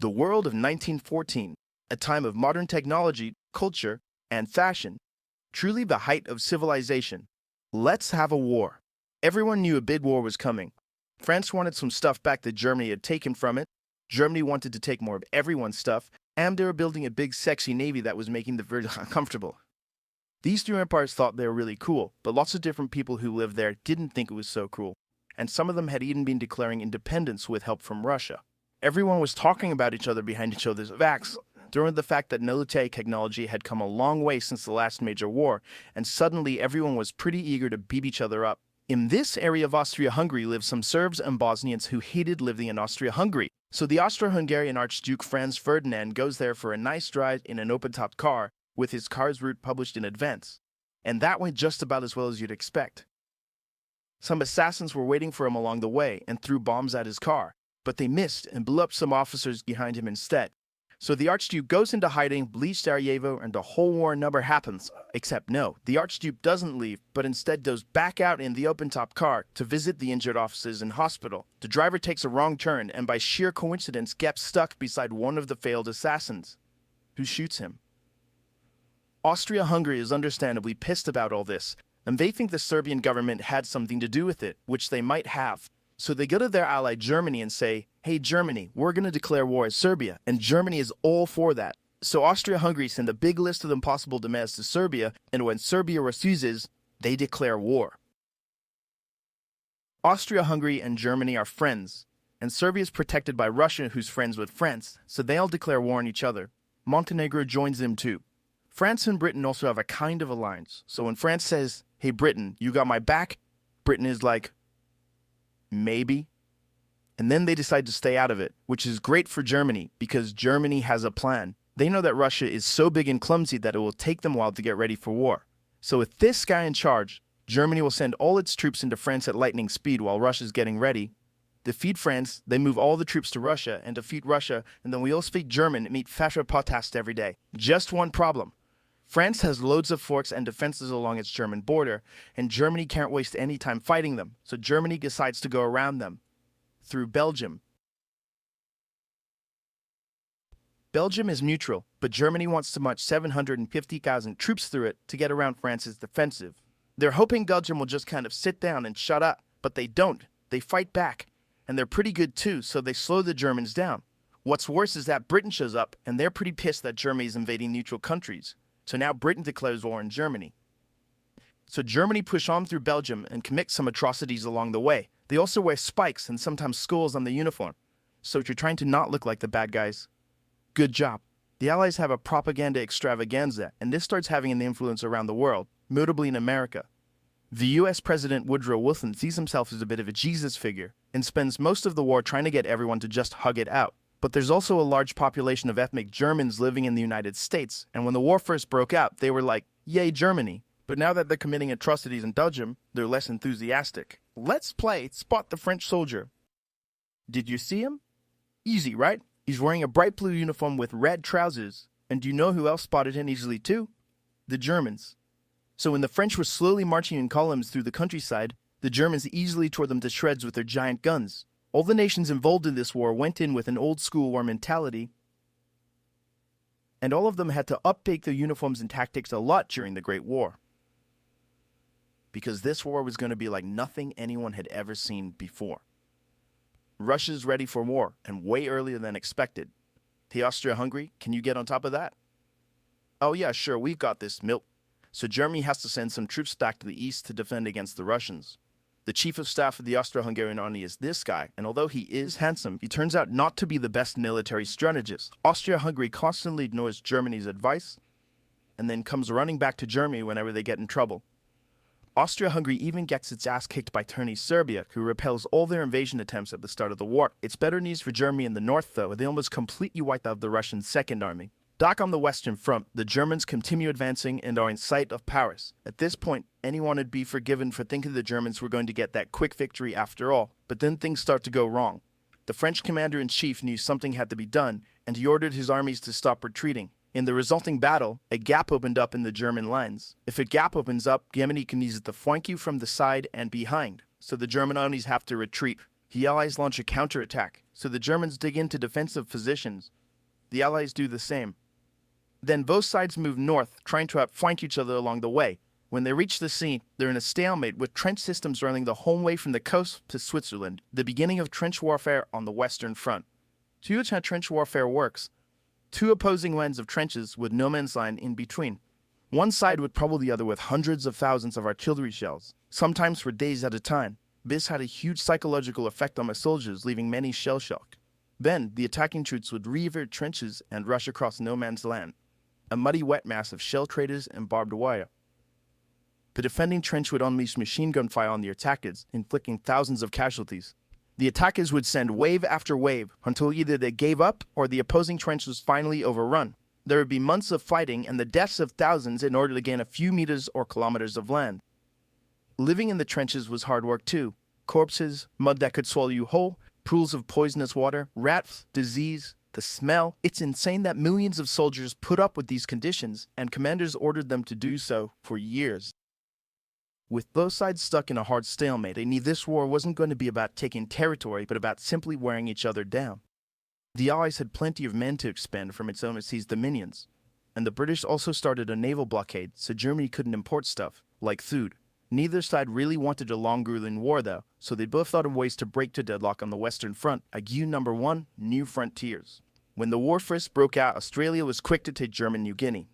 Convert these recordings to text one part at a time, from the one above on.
The world of 1914, a time of modern technology, culture, and fashion, truly the height of civilization. Let's have a war. Everyone knew a big war was coming. France wanted some stuff back that Germany had taken from it. Germany wanted to take more of everyone's stuff, and they were building a big sexy navy that was making them very uncomfortable. These two empires thought they were really cool, but lots of different people who lived there didn't think it was so cool, and some of them had even been declaring independence with help from Russia. Everyone was talking about each other behind each other's backs, during the fact that military technology had come a long way since the last major war, and suddenly everyone was pretty eager to beat each other up. In this area of Austria-Hungary lived some Serbs and Bosnians who hated living in Austria-Hungary. So the Austro-Hungarian Archduke Franz Ferdinand goes there for a nice drive in an open-topped car with his car's route published in advance. And that went just about as well as you'd expect. Some assassins were waiting for him along the way and threw bombs at his car, but they missed and blew up some officers behind him instead. So the Archduke goes into hiding, leaves Sarajevo, and the whole war never happens. Except no, the Archduke doesn't leave, but instead goes back out in the open-top car to visit the injured officers in hospital. The driver takes a wrong turn and by sheer coincidence gets stuck beside one of the failed assassins, who shoots him. Austria-Hungary is understandably pissed about all this, and they think the Serbian government had something to do with it, which they might have. So they go to their ally Germany and say, "Hey Germany, we're going to declare war at Serbia," and Germany is all for that. So Austria-Hungary send a big list of impossible demands to Serbia, and when Serbia refuses, they declare war. Austria-Hungary and Germany are friends, and Serbia is protected by Russia, who's friends with France, so they all declare war on each other. Montenegro joins them too. France and Britain also have a kind of alliance, so when France says, "Hey Britain, you got my back," Britain is like, "Maybe." And then they decide to stay out of it, which is great for Germany because Germany has a plan. They know that Russia is so big and clumsy that it will take them a while to get ready for war. So with this guy in charge, Germany will send all its troops into France at lightning speed while Russia's getting ready. Defeat France, they move all the troops to Russia and defeat Russia, and then we all speak German and meet Fasher Potast every day. Just one problem. France has loads of forts and defenses along its German border, and Germany can't waste any time fighting them, so Germany decides to go around them through Belgium. Belgium is neutral, but Germany wants to march 750,000 troops through it to get around France's defensive. They're hoping Belgium will just kind of sit down and shut up, but they don't. They fight back, and they're pretty good too, so they slow the Germans down. What's worse is that Britain shows up, and they're pretty pissed that Germany is invading neutral countries. So now Britain declares war on Germany. So Germany push on through Belgium and commit some atrocities along the way. They also wear spikes and sometimes skulls on the uniform. So if you're trying to not look like the bad guys, good job. The Allies have a propaganda extravaganza, and this starts having an influence around the world, notably in America. The US President Woodrow Wilson sees himself as a bit of a Jesus figure and spends most of the war trying to get everyone to just hug it out. But there's also a large population of ethnic Germans living in the United States, and when the war first broke out, they were like, "Yay, Germany." But now that they're committing atrocities in Belgium, they're less enthusiastic. Let's play Spot the French Soldier. Did you see him? Easy, right? He's wearing a bright blue uniform with red trousers. And do you know who else spotted him easily too? The Germans. So when the French were slowly marching in columns through the countryside, the Germans easily tore them to shreds with their giant guns. All the nations involved in this war went in with an old-school war mentality, and all of them had to update their uniforms and tactics a lot during the Great War. Because this war was going to be like nothing anyone had ever seen before. Russia's ready for war, and way earlier than expected. Hey, Austria-Hungary, can you get on top of that? Oh yeah, sure, we've got this, Milt. So Germany has to send some troops back to the east to defend against the Russians. The chief of staff of the Austro-Hungarian army is this guy, and although he is handsome, he turns out not to be the best military strategist. Austria-Hungary constantly ignores Germany's advice, and then comes running back to Germany whenever they get in trouble. Austria-Hungary even gets its ass kicked by tourney Serbia, who repels all their invasion attempts at the start of the war. It's better news for Germany in the north, though. They almost completely wiped out the Russian Second Army. Back on the Western Front, the Germans continue advancing and are in sight of Paris. At this point, anyone would be forgiven for thinking the Germans were going to get that quick victory after all, but then things start to go wrong. The French commander-in-chief knew something had to be done, and he ordered his armies to stop retreating. In the resulting battle, a gap opened up in the German lines. If a gap opens up, the enemy can use it to flank you from the side and behind, so the German armies have to retreat. The Allies launch a counterattack, so the Germans dig into defensive positions. The Allies do the same. Then both sides move north, trying to outflank each other along the way. When they reach the sea, they're in a stalemate with trench systems running the whole way from the coast to Switzerland, the beginning of trench warfare on the Western Front. To which how trench warfare works: two opposing lines of trenches with no man's land in between. One side would trouble the other with hundreds of thousands of artillery shells, sometimes for days at a time. This had a huge psychological effect on my soldiers, leaving many shell-shocked. Then, the attacking troops would re-evert trenches and rush across no man's land, a muddy wet mass of shell craters and barbed wire. The defending trench would unleash machine gun fire on the attackers, inflicting thousands of casualties. The attackers would send wave after wave until either they gave up or the opposing trench was finally overrun. There would be months of fighting and the deaths of thousands in order to gain a few meters or kilometers of land. Living in the trenches was hard work too. Corpses, mud that could swallow you whole, pools of poisonous water, rats, disease, the smell. It's insane that millions of soldiers put up with these conditions, and commanders ordered them to do so for years. With both sides stuck in a hard stalemate, they knew this war wasn't going to be about taking territory, but about simply wearing each other down. The Allies had plenty of men to expend from its overseas dominions, and the British also started a naval blockade, so Germany couldn't import stuff, like food. Neither side really wanted a long grueling war though, so they both thought of ways to break to deadlock on the Western Front, WW1, New Frontiers. When the war first broke out, Australia was quick to take German New Guinea.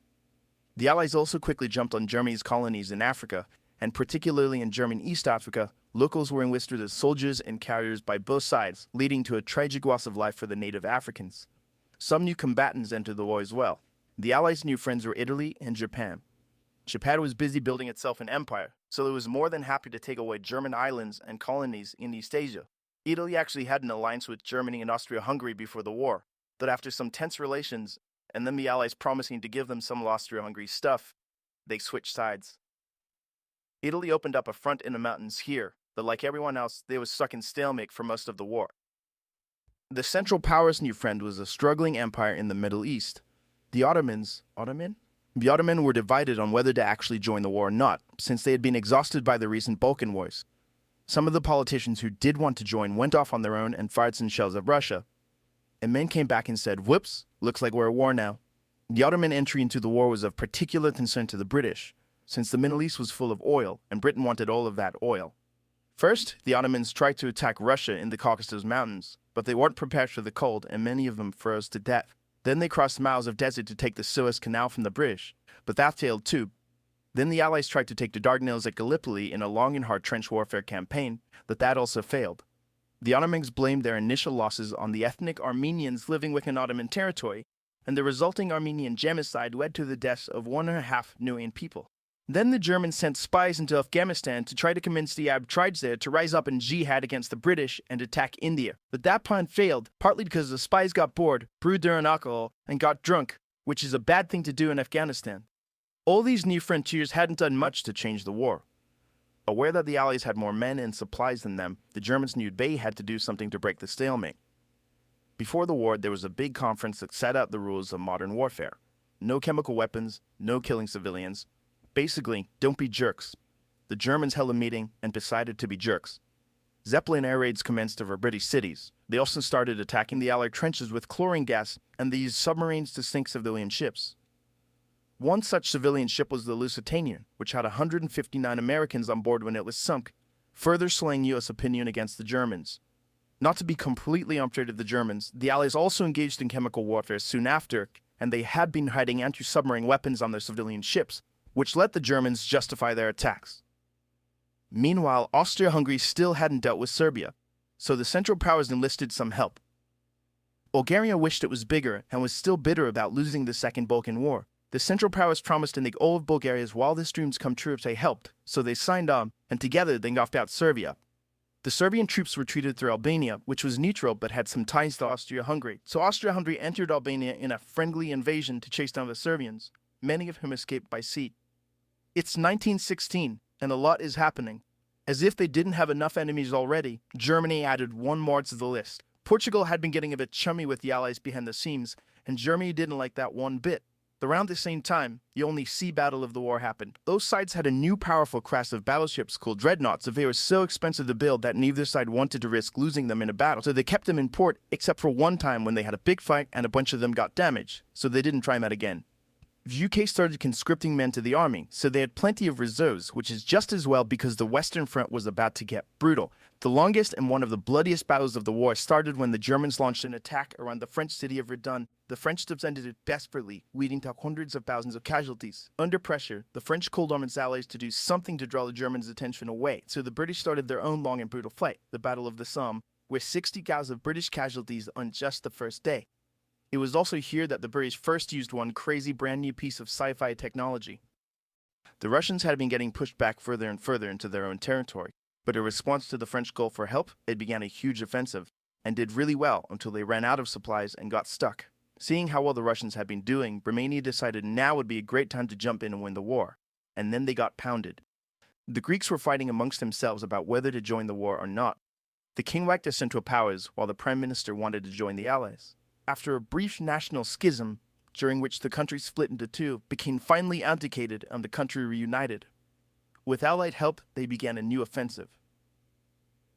The Allies also quickly jumped on Germany's colonies in Africa, and particularly in German East Africa. Locals were enlisted as soldiers and carriers by both sides, leading to a tragic loss of life for the native Africans. Some new combatants entered the war as well. The Allies' new friends were Italy and Japan. Japan was busy building itself an empire, so it was more than happy to take away German islands and colonies in East Asia. Italy actually had an alliance with Germany and Austria-Hungary before the war, but after some tense relations, and then the Allies promising to give them some of Austria-Hungary stuff, they switched sides. Italy opened up a front in the mountains here, but like everyone else, they were stuck in stalemate for most of the war. The Central Powers' new friend was a struggling empire in the Middle East. The Ottoman were divided on whether to actually join the war or not, since they had been exhausted by the recent Balkan wars. Some of the politicians who did want to join went off on their own and fired some shells at Russia. And men came back and said, "Whoops, looks like we're at war now." The Ottoman entry into the war was of particular concern to the British, since the Middle East was full of oil, and Britain wanted all of that oil. First, the Ottomans tried to attack Russia in the Caucasus Mountains, but they weren't prepared for the cold, and many of them froze to death. Then they crossed miles of desert to take the Suez Canal from the British, but that failed too. Then the Allies tried to take the Dardanelles at Gallipoli in a long and hard trench warfare campaign, but that also failed. The Ottomans blamed their initial losses on the ethnic Armenians living within Ottoman territory, and the resulting Armenian genocide led to the deaths of 1.5 million people. Then the Germans sent spies into Afghanistan to try to convince the Arab tribes there to rise up in jihad against the British and attack India. But that plan failed, partly because the spies got bored, brewed their own alcohol, and got drunk, which is a bad thing to do in Afghanistan. All these new frontiers hadn't done much to change the war. Aware that the Allies had more men and supplies than them, the Germans knew they had to do something to break the stalemate. Before the war, there was a big conference that set out the rules of modern warfare. No chemical weapons, no killing civilians. Basically, don't be jerks. The Germans held a meeting and decided to be jerks. Zeppelin air raids commenced over British cities. They also started attacking the Allied trenches with chlorine gas, and they used submarines to sink civilian ships. One such civilian ship was the Lusitania, which had 159 Americans on board when it was sunk, further swaying U.S. opinion against the Germans. Not to be completely unfair to the Germans, the Allies also engaged in chemical warfare soon after, and they had been hiding anti-submarine weapons on their civilian ships, which let the Germans justify their attacks. Meanwhile, Austria-Hungary still hadn't dealt with Serbia, so the Central Powers enlisted some help. Bulgaria wished it was bigger and was still bitter about losing the Second Balkan War. The Central Powers promised to make all of Bulgaria's wildest dreams come true if they helped, so they signed on, and together they knocked out Serbia. The Serbian troops retreated through Albania, which was neutral but had some ties to Austria-Hungary, so Austria-Hungary entered Albania in a friendly invasion to chase down the Serbians, many of whom escaped by sea. It's 1916, and a lot is happening. As if they didn't have enough enemies already, Germany added one more to the list. Portugal had been getting a bit chummy with the Allies behind the scenes, and Germany didn't like that one bit. Around the same time, the only sea battle of the war happened. Those sides had a new powerful class of battleships called dreadnoughts, but they were so expensive to build that neither side wanted to risk losing them in a battle, so they kept them in port, except for one time when they had a big fight and a bunch of them got damaged, so they didn't try them out again. The UK started conscripting men to the army, so they had plenty of reserves, which is just as well because the Western Front was about to get brutal. The longest and one of the bloodiest battles of the war started when the Germans launched an attack around the French city of Verdun. The French defended it desperately, leading to hundreds of thousands of casualties. Under pressure, the French called on its allies to do something to draw the Germans' attention away, so the British started their own long and brutal fight, the Battle of the Somme, with 60,000 British casualties on just the first day. It was also here that the British first used one crazy brand new piece of sci-fi technology. The Russians had been getting pushed back further and further into their own territory, but in response to the French call for help, it began a huge offensive, and did really well until they ran out of supplies and got stuck. Seeing how well the Russians had been doing, Romania decided now would be a great time to jump in and win the war, and then they got pounded. The Greeks were fighting amongst themselves about whether to join the war or not. The king liked the Central Powers, while the Prime Minister wanted to join the Allies. After a brief national schism, during which the country split into two, became finally abdicated and the country reunited. With Allied help, they began a new offensive.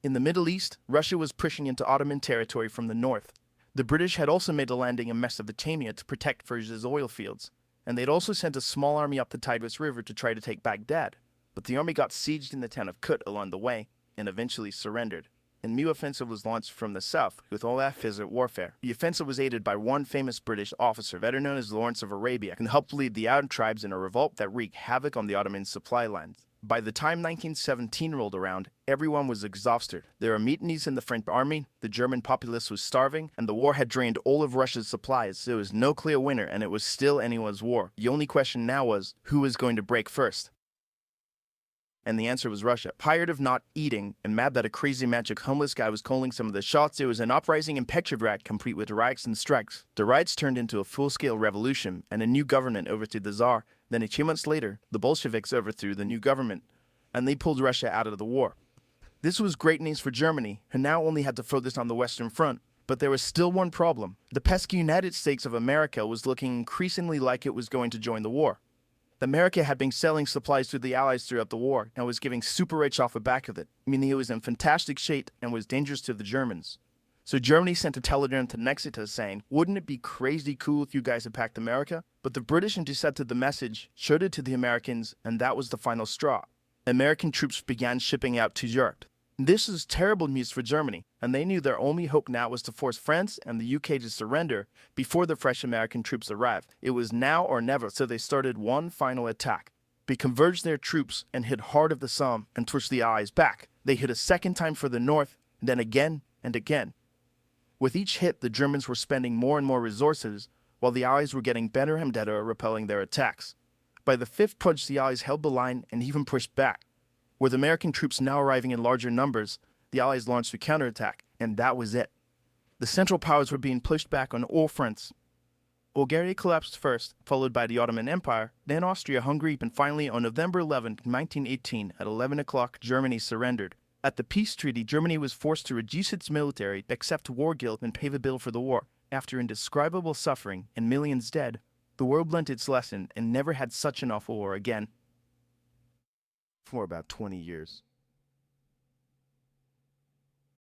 In the Middle East, Russia was pushing into Ottoman territory from the north. The British had also made a landing in Mesopotamia to protect Persia's oil fields, and they'd also sent a small army up the Tigris River to try to take Baghdad. But the army got sieged in the town of Kut along the way, and eventually surrendered. A new offensive was launched from the south, with all that physical warfare. The offensive was aided by one famous British officer, better known as Lawrence of Arabia, and helped lead the Arab tribes in a revolt that wreaked havoc on the Ottoman supply lines. By the time 1917 rolled around, everyone was exhausted. There were mutinies in the French army, the German populace was starving, and the war had drained all of Russia's supplies. There was no clear winner, and it was still anyone's war. The only question now was, who was going to break first? And the answer was Russia. Tired of not eating and mad that a crazy magic homeless guy was calling some of the shots, there was an uprising in Petrograd complete with riots and strikes. The riots turned into a full-scale revolution, and a new government overthrew the Tsar. Then a few months later, the Bolsheviks overthrew the new government, and they pulled Russia out of the war. This was great news for Germany, who now only had to focus on the Western Front. But there was still one problem. The pesky United States of America was looking increasingly like it was going to join the war. America had been selling supplies to the Allies throughout the war and was getting super rich off the back of it, meaning it was in fantastic shape and was dangerous to the Germans. So Germany sent a telegram to Mexico saying, wouldn't it be crazy cool if you guys attacked America? But the British intercepted the message, showed it to the Americans, and that was the final straw. American troops began shipping out to Europe. This is terrible news for Germany, and they knew their only hope now was to force France and the UK to surrender before the fresh American troops arrived. It was now or never, so they started one final attack. They converged their troops and hit hard of the Somme and pushed the Allies back. They hit a second time for the north, then again and again. With each hit, the Germans were spending more and more resources, while the Allies were getting better and better at repelling their attacks. By the fifth punch, the Allies held the line and even pushed back. With American troops now arriving in larger numbers, the Allies launched a counterattack, and that was it. The Central Powers were being pushed back on all fronts. Bulgaria collapsed first, followed by the Ottoman Empire, then Austria-Hungary, and finally on November 11, 1918, at 11 o'clock, Germany surrendered. At the peace treaty, Germany was forced to reduce its military, accept war guilt, and pay the bill for the war. After indescribable suffering and millions dead, the world learned its lesson and never had such an awful war again. For about 20 years.